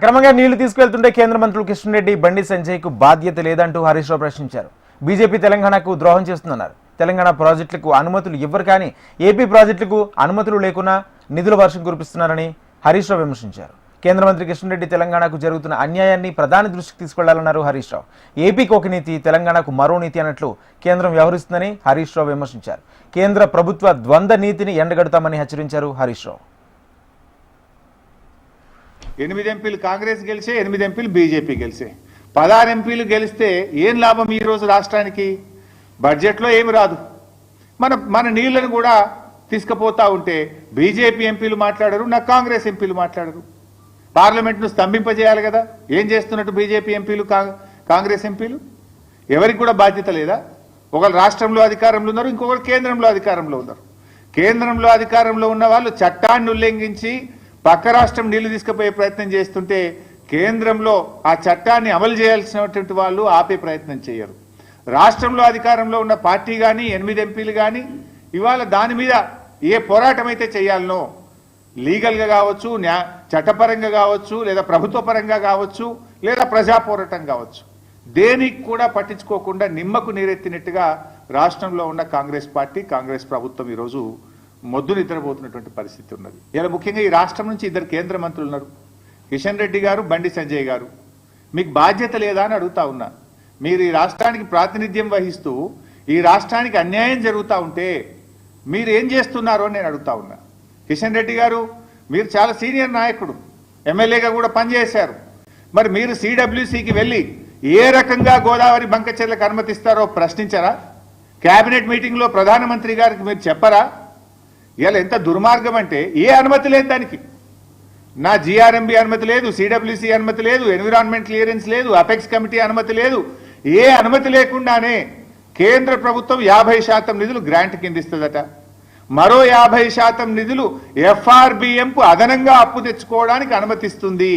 అక్రమంగా నీళ్లు తీసుకెళ్తుంటే కేంద్ర మంత్రులు కిషన్ రెడ్డి, బండి సంజయ్కు బాధ్యత లేదంటూ హరీష్ రావు ప్రశ్నించారు. బీజేపీ తెలంగాణకు ద్రోహం చేస్తుందన్నారు. తెలంగాణ ప్రాజెక్టులకు అనుమతులు ఇవ్వరు, కానీ ఏపీ ప్రాజెక్టులకు అనుమతులు లేకున్నా నిధుల వర్షం కురిపిస్తున్నారని హరీష్ రావు విమర్శించారు. కేంద్ర మంత్రి కిషన్ రెడ్డి తెలంగాణకు జరుగుతున్న అన్యాయాన్ని ప్రధాని దృష్టికి తీసుకెళ్లాలన్నారు హరీష్ రావు. ఏపీకి ఒక నీతి, తెలంగాణకు మరో నీతి అన్నట్లు కేంద్రం వ్యవహరిస్తుందని హరీష్ రావు విమర్శించారు. కేంద్ర ప్రభుత్వ ద్వంద్వ నీతిని ఎండగడతామని హెచ్చరించారు హరీష్ రావు. 8 ఎంపీలు కాంగ్రెస్ గెలిచే, 8 ఎంపీలు బీజేపీ గెలిచే. 16 ఎంపీలు గెలిస్తే ఏం లాభం ఈ రోజు రాష్ట్రానికి? బడ్జెట్లో ఏమి రాదు. మన నీళ్లను కూడా తీసుకుపోతా ఉంటే బీజేపీ ఎంపీలు మాట్లాడరు, నా కాంగ్రెస్ ఎంపీలు మాట్లాడరు. పార్లమెంట్ను స్తంభింపజేయాలి కదా. ఏం చేస్తున్నట్టు బీజేపీ ఎంపీలు, కాంగ్రెస్ ఎంపీలు? ఎవరికి కూడా బాధ్యత లేదా? ఒకరు రాష్ట్రంలో అధికారంలో ఉన్నారు, ఇంకొకరు కేంద్రంలో అధికారంలో ఉన్నారు. కేంద్రంలో అధికారంలో ఉన్న వాళ్ళు చట్టాన్ని ఉల్లంఘించి పక్క రాష్ట్రం నీళ్లు తీసుకుపోయే ప్రయత్నం చేస్తుంటే కేంద్రంలో ఆ చట్టాన్ని అమలు చేయాల్సినటువంటి వాళ్ళు ఆపే ప్రయత్నం చేయరు. రాష్ట్రంలో అధికారంలో ఉన్న పార్టీ కానీ 8 ఎంపీలు కానీ ఇవాళ దాని మీద ఏ పోరాటం అయితే చేయాలనో, లీగల్గా కావచ్చు, చట్టపరంగా కావచ్చు, లేదా ప్రభుత్వ పరంగా కావచ్చు, లేదా ప్రజా పోరాటం కావచ్చు, దేనికి కూడా పట్టించుకోకుండా నిమ్మకు నీరెత్తినట్టుగా రాష్ట్రంలో ఉన్న కాంగ్రెస్ పార్టీ, కాంగ్రెస్ ప్రభుత్వం ఈరోజు మొద్దు నిద్రపోతున్నటువంటి పరిస్థితి ఉన్నది. ఇలా ముఖ్యంగా ఈ రాష్ట్రం నుంచి 2 కేంద్ర మంత్రులు ఉన్నారు, కిషన్ రెడ్డి గారు, బండి సంజయ్ గారు. మీకు బాధ్యత లేదా అని అడుగుతా ఉన్నా. మీరు ఈ రాష్ట్రానికి ప్రాతినిధ్యం వహిస్తూ ఈ రాష్ట్రానికి అన్యాయం జరుగుతూ ఉంటే మీరు ఏం చేస్తున్నారో నేను అడుగుతా ఉన్నా. కిషన్ రెడ్డి గారు, మీరు చాలా సీనియర్ నాయకుడు, ఎమ్మెల్యేగా కూడా పనిచేశారు. మరి మీరు సిడబ్ల్యూసికి వెళ్ళి ఏ రకంగా గోదావరి బంకచెర్లకు అనుమతిస్తారో ప్రశ్నించారా? కేబినెట్ మీటింగ్లో ప్రధానమంత్రి గారికి మీరు చెప్పరా? ఇలా ఎంత దుర్మార్గం అంటే, ఏ అనుమతి లేదు దానికి. నా జిఆర్ఎంబి అనుమతి లేదు, సిడబ్ల్యూసి అనుమతి లేదు, ఎన్విరాన్మెంట్ క్లియరెన్స్ లేదు, అపెక్స్ కమిటీ అనుమతి లేదు. ఏ అనుమతి లేకుండానే కేంద్ర ప్రభుత్వం 50% నిధులు గ్రాంట్ కింద ఇస్తుందట. మరో 50% నిధులు FRBMకు అదనంగా అప్పు తెచ్చుకోవడానికి అనుమతిస్తుంది.